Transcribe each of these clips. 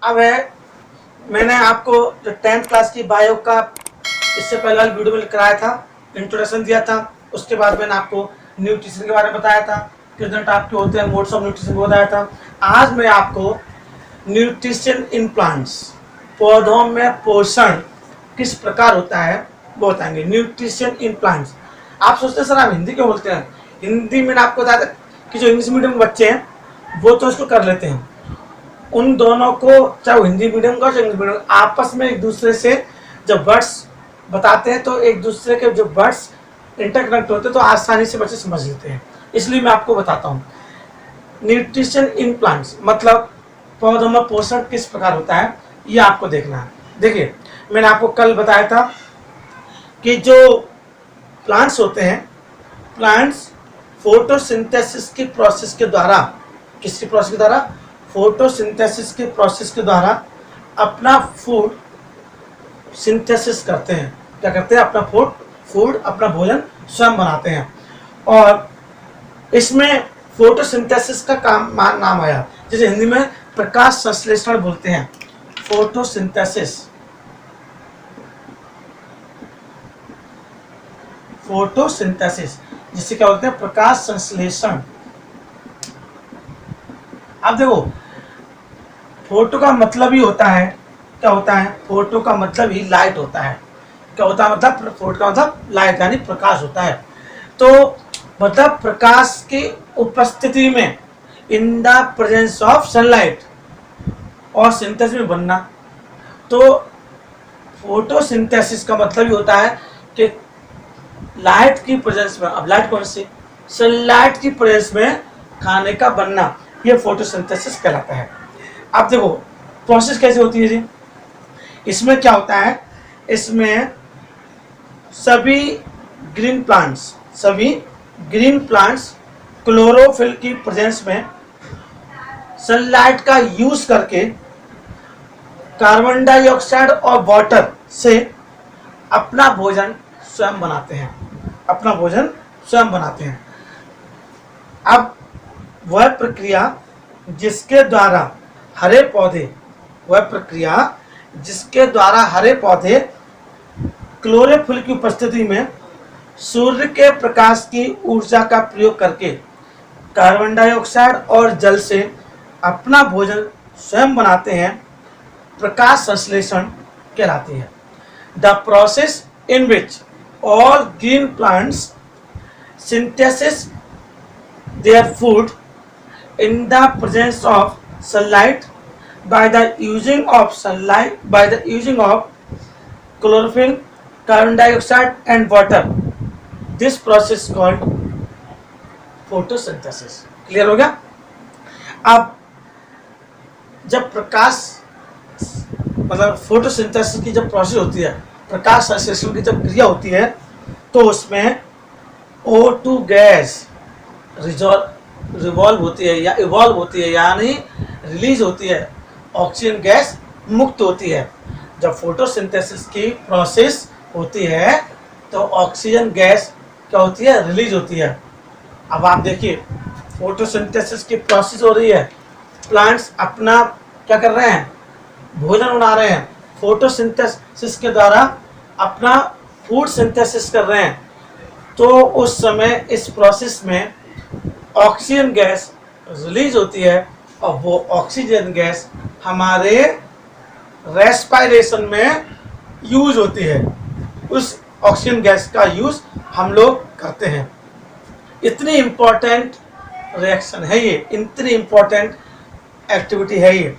अब है, मैंने आपको जो 10th क्लास की बायो का इससे पहले वाली वीडियो में कराया था, इंट्रोडक्शन दिया था। उसके बाद मैंने आपको न्यूट्रिशन के बारे में बताया था, कितने टाइप के होते हैं, मोड्स ऑफ न्यूट्रिशन को बताया था। आज मैं आपको न्यूट्रिशन इन प्लांट्स, पौधों में पोषण किस प्रकार होता है वो बताएंगे। Nutrition in plants. आप सोचते हैं सर आप हिंदी क्यों बोलते हैं? हिंदी मैंने आपको बताया था कि जो इंग्लिश मीडियम के बच्चे हैं वो तो इसको कर लेते हैं। उन दोनों को, चाहे वो हिंदी मीडियम का चाहे इंग्लिश मीडियम, आपस में एक दूसरे से जब वर्ड्स बताते हैं तो एक दूसरे के जो वर्ड्स इंटरकनेक्ट होते हैं तो आसानी से बच्चे समझ लेते हैं। इसलिए मैं आपको बताता हूँ न्यूट्रिशन इन प्लांट्स मतलब पौधों में पोषण किस प्रकार होता है, ये आपको देखना है। देखिए, मैंने आपको कल बताया था कि जो प्लांट्स होते हैं, प्लांट्स फोटोसिंथेसिस की प्रोसेस के द्वारा, किसकी प्रोसेस के द्वारा? फोटोसिंथेसिस के प्रोसेस के द्वारा अपना फूड सिंथेसिस करते हैं। क्या करते हैं? अपना फूड अपना भोजन स्वयं बनाते हैं। और इसमें फोटोसिंथेसिस का नाम आया, जैसे हिंदी में प्रकाश संश्लेषण बोलते हैं। फोटोसिंथेसिस, फोटोसिंथेसिस जिसे क्या बोलते हैं? प्रकाश संश्लेषण। अब देखो, फोटो का मतलब ही होता है, क्या होता है? फोटो का मतलब ही लाइट होता है। क्या होता है? मतलब फोटो का मतलब लाइट यानी प्रकाश होता है। तो मतलब प्रकाश की उपस्थिति में, in the presence of sunlight, और सिंथेसिस में बनना। तो फोटोसिंथेसिस का मतलब ही होता है कि लाइट की प्रेजेंस में, अब लाइट कौन सी? सनलाइट की प्रेजेंस में खाने का बनना, ये फोटोसिंथेसिस कहलाता है। अब देखो प्रोसेस कैसे होती है जी। इसमें क्या होता है? इसमें सभी ग्रीन प्लांट्स क्लोरोफिल की प्रेजेंस में सनलाइट का यूज करके कार्बन डाइऑक्साइड और वाटर से अपना भोजन स्वयं बनाते हैं। अब वह प्रक्रिया जिसके द्वारा हरे पौधे क्लोरोफिल की उपस्थिति में सूर्य के प्रकाश की ऊर्जा का प्रयोग करके कार्बन डाइऑक्साइड और जल से अपना भोजन स्वयं बनाते हैं, प्रकाश संश्लेषण कहलाती है। The process in which all green plants synthesis their food in the presence of sunlight by the using of chlorophyll, carbon dioxide and water. This process called photosynthesis. Clear हो गया? अब जब प्रकाश मतलब फोटोसिंथेसिस की जब प्रोसेस होती है, प्रकाश संश्लेषण की जब क्रिया होती है, तो उसमें O2 गैस रिवॉल्व होती है या इवॉल्व होती है, यानी रिलीज होती है। ऑक्सीजन गैस मुक्त होती है। जब फोटोसिंथेसिस की प्रोसेस होती है तो ऑक्सीजन गैस क्या होती है? रिलीज होती है। अब आप देखिए, फोटोसिंथेसिस की प्रोसेस हो रही है, प्लांट्स अपना क्या कर रहे हैं? भोजन बना रहे हैं। फोटोसिंथेसिस के द्वारा अपना फूड सिंथेसिस कर रहे हैं। तो उस समय इस प्रोसेस में ऑक्सीजन गैस रिलीज होती है, और वो ऑक्सीजन गैस हमारे रेस्पिरेशन में यूज होती है। उस ऑक्सीजन गैस का यूज हम लोग करते हैं। इतनी इम्पोर्टेंट रिएक्शन है ये, इतनी इम्पोर्टेंट एक्टिविटी है ये।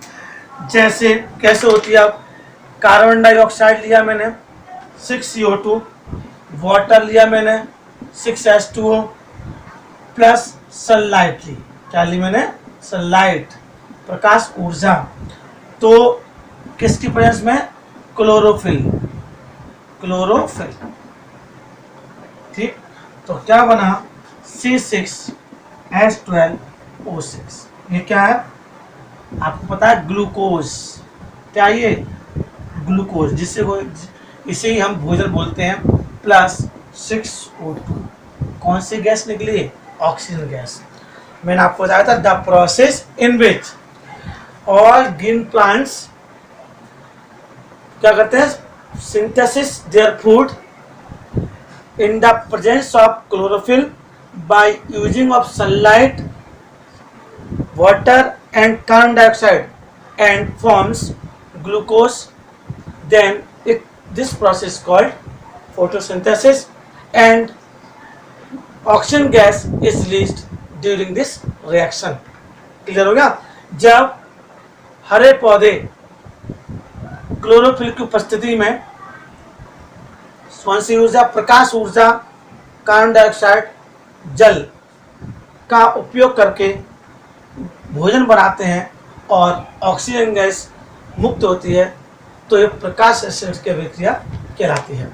जैसे कैसे होती है? अब कार्बन डाइऑक्साइड लिया मैंने 6CO2, वाटर लिया मैंने 6H2O, प्लस सनलाइट ली। क्या ली मैंने? सनलाइट, प्रकाश ऊर्जा। तो किसकी प्रेजेंस में? क्लोरोफिल। ठीक, तो क्या बना? C6H12O6। ये क्या है? आपको पता है ग्लूकोज। क्या ये? ग्लूकोज, इसे ही हम भोजन बोलते हैं। प्लस 6O2, कौन सी गैस निकली? Oxygen gas. मैंने आपको बताया था the process in which all green plants क्या करते हैं, synthesis their food in the presence of chlorophyll by using of sunlight, water and carbon dioxide and forms glucose. Then this process called photosynthesis and oxygen gas is released during this reaction. Clear हो गया? जब हरे पौधे chlorophyll की उपस्थिति में कौन सी ऊर्जा, प्रकाश ऊर्जा, कार्बन डाइऑक्साइड, जल का उपयोग करके भोजन बनाते हैं और ऑक्सीजन गैस मुक्त होती है, तो ये प्रकाश संश्लेषण की अभिक्रिया कहलाती है।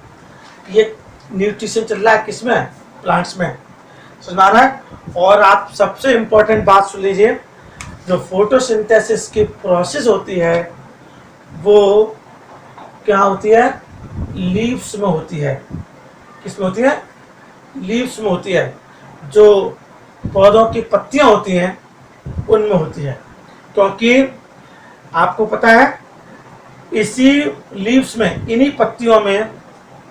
ये न्यूट्रिशन चल रहा है किसमें, प्लांट्स में, समझ आ रहा है। और आप सबसे इम्पोर्टेंट बात सुन लीजिए, जो फोटोसिंथेसिस की प्रोसेस होती है वो क्या होती है, लीव्स में होती है। किस में होती है, लीव्स में होती है। जो पौधों की पत्तियां होती हैं उनमें होती है, क्योंकि आपको पता है इसी लीव्स में, इन्हीं पत्तियों में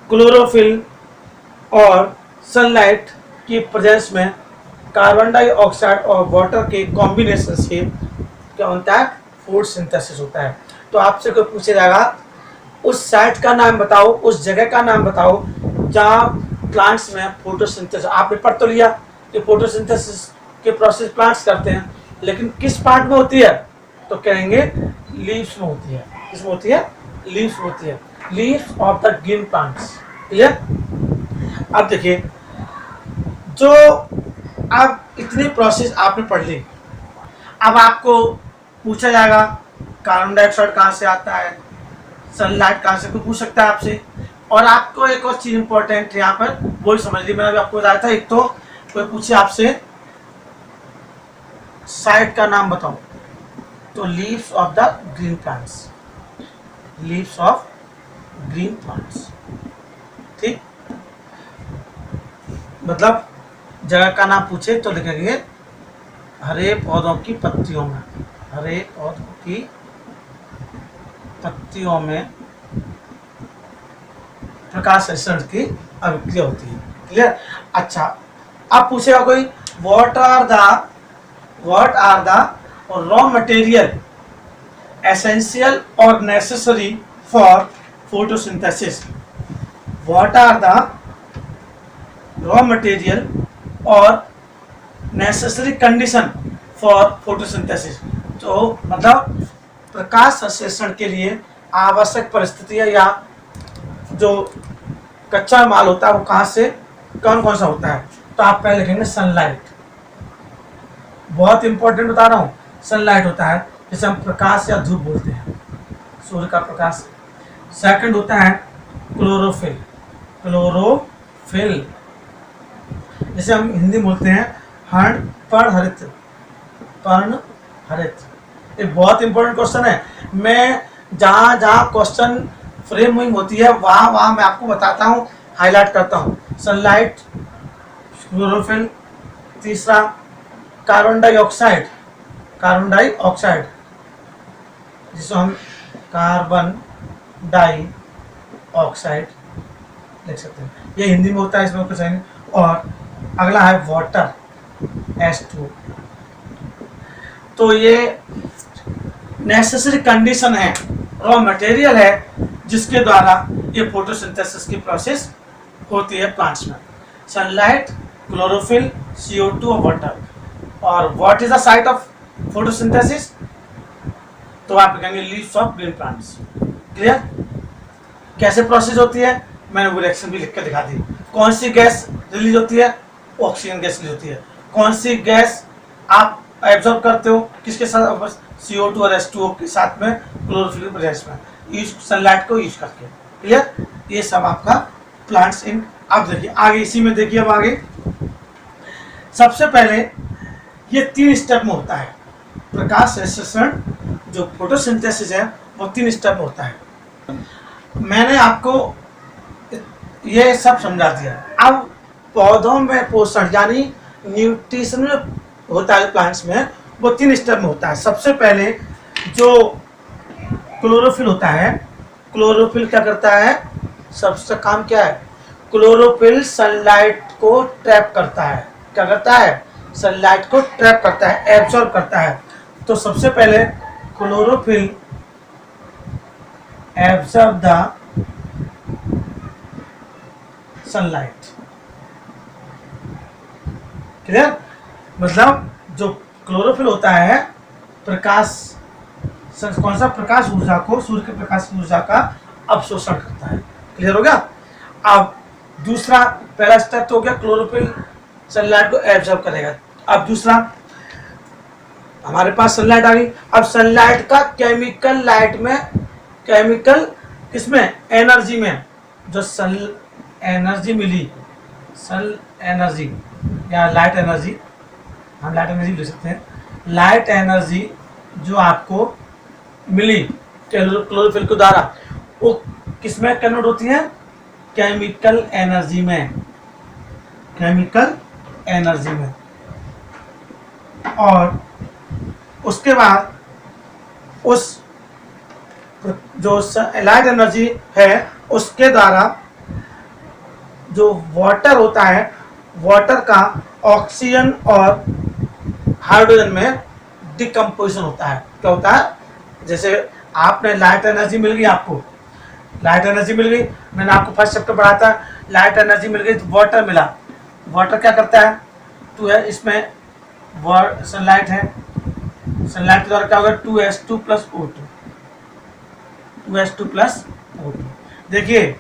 क्लोरोफिल और सनलाइट की प्रेजेंस में कार्बन डाइऑक्साइड और वाटर के कॉम्बिनेशन से क्या होता है, फूड सिंथेसिस होता है। तो आपसे कोई पूछे जाएगा उस साइट का नाम बताओ, उस जगह का नाम बताओ जहाँ प्लांट्स में फोटोसिंथेसिस, आपने पढ़ तो लिया कि फोटोसिंथेसिस के प्रोसेस प्लांट्स करते हैं, लेकिन किस पार्ट में होती है, तो कहेंगे लीव्स में होती है। किस में होती है, लीव्स में होती है, leaves of the green plants. Clear? अब देखिए, जो अब इतनी प्रोसेस आपने पढ़ ली, अब आपको पूछा जाएगा कार्बन डाइऑक्साइड कहाँ से आता है, सनलाइट कहाँ से, कोई पूछ सकता है आपसे। और आपको एक और चीज इंपॉर्टेंट है यहाँ पर, वही समझ ली, मैंने अभी आपको बताया था। एक तो कोई पूछे आपसे साइट का नाम बताओ, तो leaves of the green plants, leaves of green plants, ठीक। मतलब जगह का नाम पूछे तो लिखेंगे हरे पौधों की पत्तियों में, हरे पौधों की पत्तियों में प्रकाश संश्लेषण की अभिक्रिया होती है। क्लियर? अच्छा, अब पूछेगा कोई what are the raw material essential और necessary for photosynthesis. What are the raw material और नेसेसरी कंडीशन फॉर फोटोसिंथेसिस। तो मतलब प्रकाश संश्लेषण के लिए आवश्यक परिस्थितियां या जो कच्चा माल होता है वो कहाँ से, कौन कौन सा होता है। तो आप पहले लिखेंगे सनलाइट, बहुत इंपॉर्टेंट बता रहा हूँ, सनलाइट होता है जिसे हम प्रकाश या धूप बोलते हैं, सूर्य का प्रकाश। सेकंड होता है क्लोरोफिल, क्लोरोफिल जिसे हम हिंदी में बोलते हैं पर्णहरित, पर्णहरित। ये बहुत इंपॉर्टेंट क्वेश्चन है। मैं जहाँ जहाँ क्वेश्चन फ्रेमिंग होती है वहाँ वहाँ मैं आपको बताता हूँ, हाईलाइट करता हूँ। Sunlight, chlorophyll. तीसरा कार्बन डाइऑक्साइड, कार्बन डाइऑक्साइड जिसको हम कार्बन डाइऑक्साइड लिख सकते हैं, ये हिंदी में होता है, इसमें कुछ नहीं। और अगला है वाटर, H2। तो ये नेसेसरी कंडीशन है, रॉ मटेरियल है जिसके द्वारा ये फोटोसिंथेसिस की प्रोसेस होती है प्लांट्स में। सनलाइट, क्लोरोफिल, CO2 और वाटर। और what is the site of photosynthesis, तो आप कहेंगे leaves of green plants. Clear? कैसे प्रोसेस होती है मैंने वो रिएक्शन भी लिख के दिखा दी। कौन सी गैस रिलीज होती है, ऑक्सीजन गैस रिलीज होती है। कौन सी गैस आप एब्जॉर्ब करते हो, किसके साथ, CO2 और H2O के साथ में, क्लोरोफिल प्रेजेंस में, यूज सनलाइट को यूज करके। क्लियर? ये सब आपका प्लांट्स इन। अब देखिए आगे, इसी में देखिए अब आगे सबसे पहले ये 3 स्टेप में होता है प्रकाश संश्लेषण। जो फोटोसिंथेसिस है वो 3 स्टेप में होता है। मैंने आपको ये सब समझा दिया। अब पौधों में पोषण यानी न्यूट्रिशन में होता है प्लांट्स में, वो 3 स्टेप में होता है। सबसे पहले जो क्लोरोफिल होता है, क्लोरोफिल क्या करता है, सबसे काम क्या है, क्लोरोफिल सनलाइट को ट्रैप करता है। क्या करता है, सनलाइट को ट्रैप करता है, एब्जॉर्ब करता है। तो सबसे पहले chlorophyll absorb the sunlight. Clear, मतलब जो क्लोरोफिल होता है प्रकाश, कौन सा, प्रकाश ऊर्जा को, सूर्य के प्रकाश की ऊर्जा का अवशोषण करता है। क्लियर हो गया। अब दूसरा, पहला स्टेप तो हो गया क्लोरोफिल सनलाइट को एब्जॉर्ब करेगा। अब दूसरा, हमारे पास सनलाइट आ गई। अब सनलाइट का केमिकल लाइट में, केमिकल किसमें, एनर्जी में, जो सन एनर्जी मिली, सन एनर्जी या लाइट एनर्जी, हम लाइट एनर्जी लिख सकते हैं, लाइट एनर्जी जो आपको मिली क्लोरोफिल के द्वारा, वो किसमें कन्वर्ट होती है, केमिकल एनर्जी में, केमिकल एनर्जी में। और उसके बाद उस जो लाइट एनर्जी है उसके द्वारा जो वाटर होता है, वाटर का ऑक्सीजन और हाइड्रोजन में डिकम्पोजिशन होता है। क्या होता है, जैसे आपने लाइट एनर्जी मिल गई, आपको लाइट एनर्जी मिल गई, मैंने आपको फर्स्ट चैप्टर पढ़ाया था, लाइट एनर्जी मिल गई तो वाटर मिला। वाटर क्या करता है, तो है इसमें सनलाइट है, सनलाइट के द्वारा क्या होगा, 2s2 plus O2, 2s2 plus O2। देखिए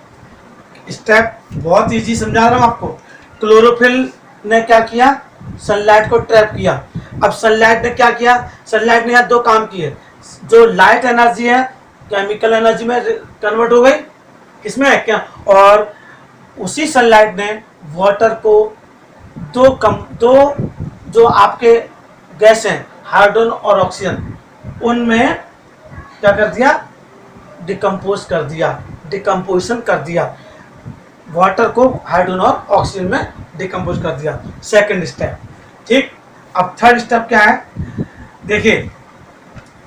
स्टेप बहुत इजी समझा रहा हूँ आपको। क्लोरोफिल ने क्या किया, सनलाइट को ट्रैप किया। अब सनलाइट ने क्या किया, सनलाइट ने यहाँ दो काम किए, जो लाइट एनर्जी है केमिकल एनर्जी में कन्वर्ट हो गई, किसमें क्या, और उसी सनलाइट ने वाटर को दो जो आपके गैस हैं हाइड्रोजन और ऑक्सीजन, उनमें क्या कर दिया, डिकम्पोज कर दिया, डिकम्पोजिशन कर दिया, वाटर को हाइड्रोजन और ऑक्सीजन में डिकम्पोज कर दिया। सेकंड स्टेप, ठीक। अब थर्ड स्टेप क्या है, देखिए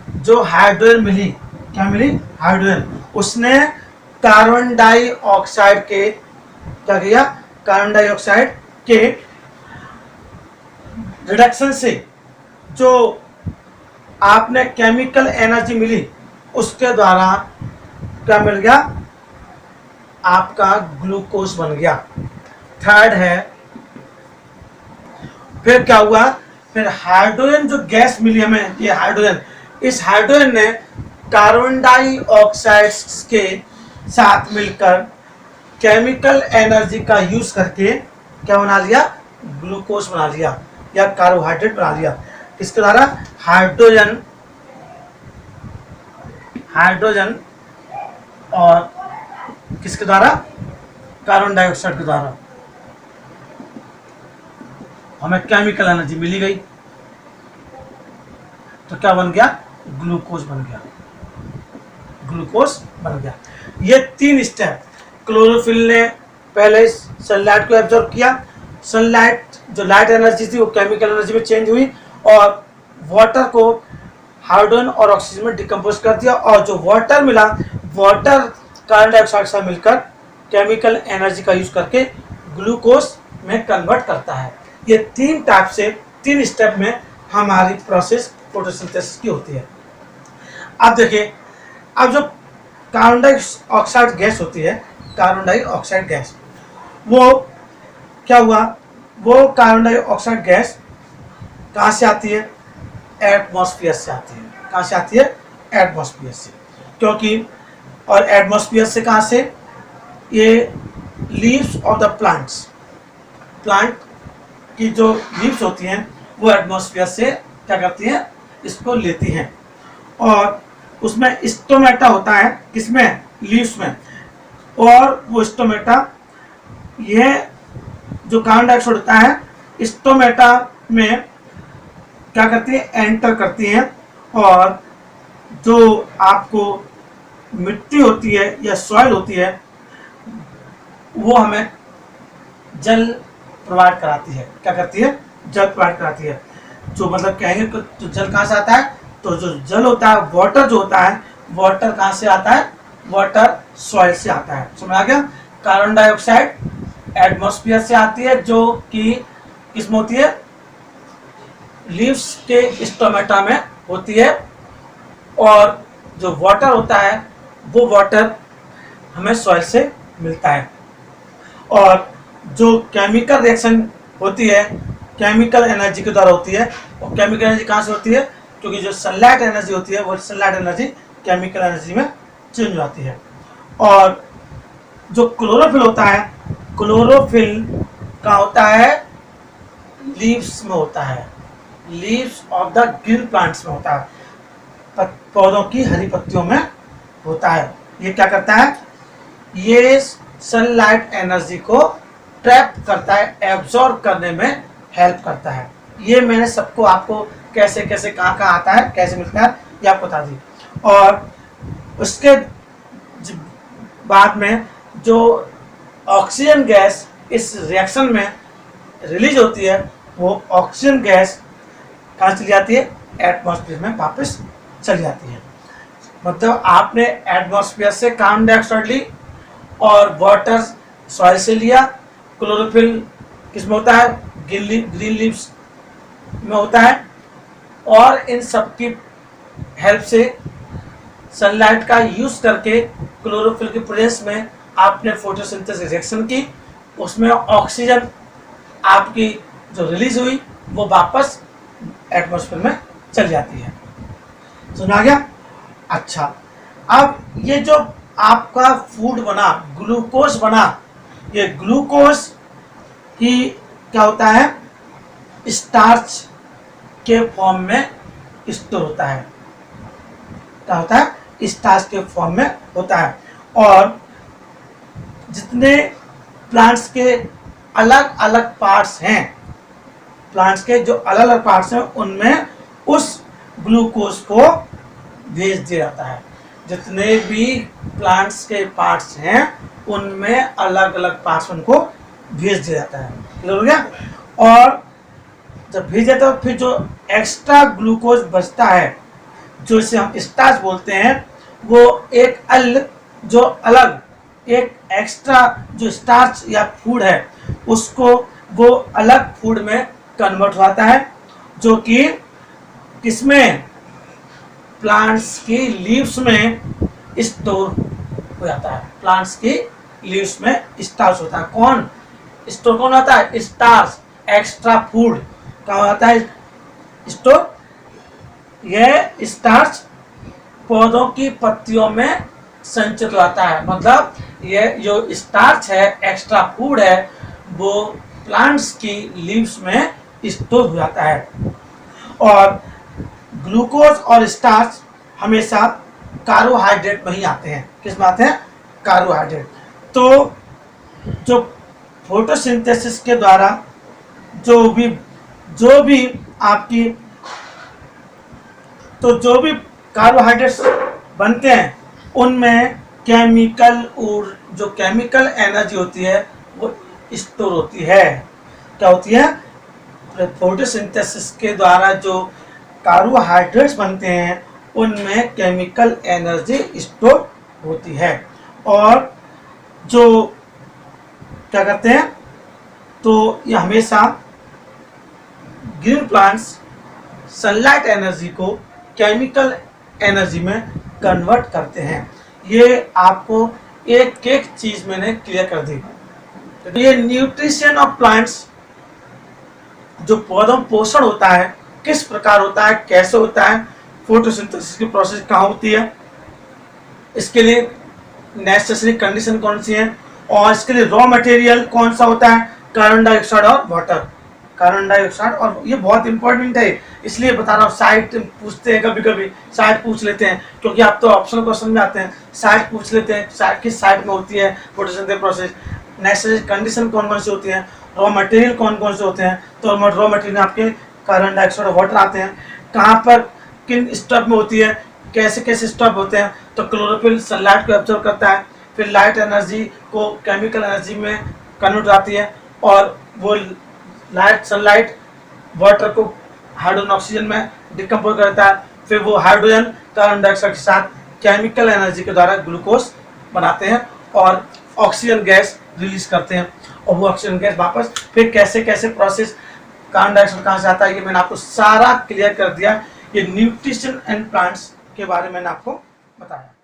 जो हाइड्रोजन मिली, क्या मिली, हाइड्रोजन, उसने कार्बन डाइऑक्साइड के क्या किया, कार्बन डाइऑक्साइड के रिडक्शन से जो आपने केमिकल एनर्जी मिली उसके द्वारा क्या मिल गया, आपका ग्लूकोज बन गया। थर्ड है, फिर क्या हुआ, फिर हाइड्रोजन जो गैस मिली हमें, ये हाइड्रोजन, इस हाइड्रोजन ने कार्बन डाइऑक्साइड के साथ मिलकर केमिकल एनर्जी का यूज करके क्या बना लिया, ग्लूकोज बना लिया या कार्बोहाइड्रेट बना लिया। किसके द्वारा, हाइड्रोजन, हाइड्रोजन और किसके द्वारा, कार्बन डाइऑक्साइड के द्वारा हमें केमिकल एनर्जी मिली गई, तो क्या बन गया, ग्लूकोज बन गया, ग्लूकोज बन गया। ये तीन स्टेप, क्लोरोफिल ने पहले सनलाइट को एब्जॉर्ब किया, सनलाइट जो लाइट एनर्जी थी वो केमिकल एनर्जी में चेंज हुई, और वाटर को हाइड्रोजन और ऑक्सीजन में डिकम्पोज कर दिया, और जो वाटर मिला, वाटर कार्बन डाइऑक्साइड से मिलकर केमिकल एनर्जी का यूज करके ग्लूकोज में कन्वर्ट करता है। ये तीन टाइप से, तीन स्टेप में हमारी प्रोसेस फोटोसिंथेसिस की होती है। अब देखिए, अब जो कार्बन डाइऑक्साइड गैस होती है, कार्बन डाइऑक्साइड गैस, वो क्या हुआ, वो कार्बन डाइऑक्साइड गैस कहाँ से आती है, एटमॉस्फेयर से आती है। कहाँ से आती है, एटमॉस्फेयर से, क्योंकि, और एटमॉस्फेयर से कहाँ से, ये leaves of the plants, plant की जो लीव्स होती हैं वो एटमॉस्फेयर से क्या करती हैं, इसको लेती हैं, और उसमें स्टोमेटा होता है, किसमें, लीव्स में, और वो स्टोमेटा, यह जो कार्बन डाइऑक्साइड होता है स्टोमेटा में क्या करती है, एंटर करती हैं, और जो आपको मिट्टी होती है या सॉइल होती है वो हमें जल प्रोवाइड कराती है। क्या करती है, जल प्रोवाइड कराती है। जो मतलब कहेंगे तो जल कहाँ से आता है, तो जो जल होता है, वाटर जो होता है, वाटर कहाँ से आता है? वाटर सॉइल से आता है। समझ आ गया? कार्बन डाइऑक्साइड एटमॉस्फेयर से आती है, जो कि किसमें होती है? लीव्स के स्टोमेटा में होती है। और जो वाटर होता है वो वाटर हमें सॉइल से मिलता है। और जो केमिकल रिएक्शन होती है केमिकल एनर्जी के द्वारा होती है। और केमिकल एनर्जी कहाँ से होती है? क्योंकि जो सनलाइट एनर्जी होती है वो सनलाइट एनर्जी केमिकल एनर्जी में चेंज हो जाती है। और जो क्लोरोफिल होता है, क्लोरोफिल का होता है लीव्स में होता है, leaves of the green plants में होता है, पौधों की हरी पत्तियों में होता है। ये क्या करता है? ये सनलाइट एनर्जी को ट्रैप करता है, एब्जॉर्ब करने में हेल्प करता है। ये मैंने सबको आपको कैसे कैसे कहाँ कहाँ आता है, कैसे मिलता है, ये आपको बता दी। और उसके बाद में जो ऑक्सीजन गैस इस रिएक्शन में रिलीज होती है, वो ऑक्सीजन गैस कहाँ चली जाती है? एटमॉस्फेयर में वापस चली जाती है। मतलब आपने एटमॉस्फेयर से कार्बन डाइऑक्साइड ली और वाटर सॉइल से लिया, क्लोरोफिल किसमें होता है? ग्रीन लीव्स में होता है। और इन सब की हेल्प से सनलाइट का यूज करके क्लोरोफिल के प्रेजेंस में आपने फोटोसिंथेसिस रिएक्शन की, उसमें ऑक्सीजन आपकी जो रिलीज हुई वो वापस एटमॉस्फेयर में चल जाती है। सुना गया? अच्छा, अब ये जो आपका फूड बना, ग्लूकोज बना, ये ग्लूकोज ही क्या होता है? स्टार्च के फॉर्म में स्टोर होता है। क्या होता है? स्टार्च के फॉर्म में होता है। और जितने प्लांट्स के अलग अलग पार्ट्स हैं, प्लांट्स के जो अलग अलग पार्ट्स हैं, उनमें उस ग्लूकोज को भेज दिया जाता है। जितने भी प्लांट्स के पार्ट्स हैं उनमें अलग अलग पार्ट्स उनको भेज दिया जाता है। क्लियर हो गया? और जब भेज जाता है फिर जो एक्स्ट्रा ग्लूकोज बचता है, जो इसे हम स्टार्च बोलते हैं, वो एक अलग एक एक्स्ट्रा जो स्टार्च या फूड है उसको वो अलग फूड में कन्वर्ट होता है, जो कि किसमें? प्लांट्स की लीव्स में स्टोर हो जाता है। प्लांट्स की लीव्स में स्टार्च होता है। कौन स्टोर कौन होता है? स्टार्च, एक्स्ट्रा फूड क्या होता है स्टोर? यह स्टार्च पौधों की पत्तियों में संचित होता है। मतलब ये जो स्टार्च है, एक्स्ट्रा फूड है, वो प्लांट्स की लीव्स में स्टोर हो जाता है। और ग्लूकोज और स्टार्च हमेशा कार्बोहाइड्रेट में ही आते हैं। किस में आते हैं? कार्बोहाइड्रेट। तो जो फोटोसिंथेसिस के द्वारा जो भी आपकी तो जो भी कार्बोहाइड्रेट्स बनते हैं उनमें जो केमिकल एनर्जी होती है वो स्टोर होती है। क्या होती है? फोटोसिंथेसिस के द्वारा जो कार्बोहाइड्रेट्स बनते हैं उनमें केमिकल एनर्जी स्टोर होती है। और जो क्या करते हैं, तो ये हमेशा ग्रीन प्लांट्स सनलाइट एनर्जी को केमिकल एनर्जी में कन्वर्ट करते हैं। ये आपको एक एक चीज मैंने क्लियर कर दी। तो ये न्यूट्रिशन ऑफ प्लांट्स, जो पौधों पोषण होता है किस प्रकार होता है, कैसे होता है, फोटोसिंथेसिस की प्रोसेस कहाँ होती है, इसके लिए नेसेसरी कंडीशन कौन सी है, और इसके लिए रॉ मटेरियल कौन सा होता है? कार्बन डाइऑक्साइड और वाटर। कार्बन डाइऑक्साइड, और ये बहुत इंपॉर्टेंट है इसलिए बता रहा हूँ। साइट पूछते हैं, कभी कभी साइट पूछ लेते हैं, क्योंकि आप तो ऑप्शनल क्वेश्चन में आते हैं। साइट पूछ लेते हैं, साइट किस साइट में होती है फोटोसिंथेसिस प्रोसेस, नेसेसरी कंडीशन कौन कौन सी होती है, रॉ मटेरियल कौन कौन से होते हैं। तो रॉ मटेरियल आपके कार्बन डाइऑक्साइड और वाटर आते हैं। कहाँ पर किन स्टेप में होती है, कैसे कैसे स्टेप होते हैं। तो क्लोरोफिल सनलाइट को एब्जॉर्ब करता है, फिर लाइट एनर्जी को केमिकल एनर्जी में कन्वर्ट आती है, और वो लाइट सनलाइट वाटर को हाइड्रोजन ऑक्सीजन में डिकम्पोज करता है, फिर वो हाइड्रोजन कार्बन डाइऑक्साइड के साथ केमिकल एनर्जी के द्वारा ग्लूकोज बनाते हैं और ऑक्सीजन गैस रिलीज करते हैं। और वो ऑक्सीजन गैस वापस फिर कैसे कैसे प्रोसेस, कार्बन डाइऑक्साइड कहाँ से आता है, ये मैंने आपको सारा क्लियर कर दिया। ये न्यूट्रिशन एंड प्लांट्स के बारे में मैंने आपको बताया।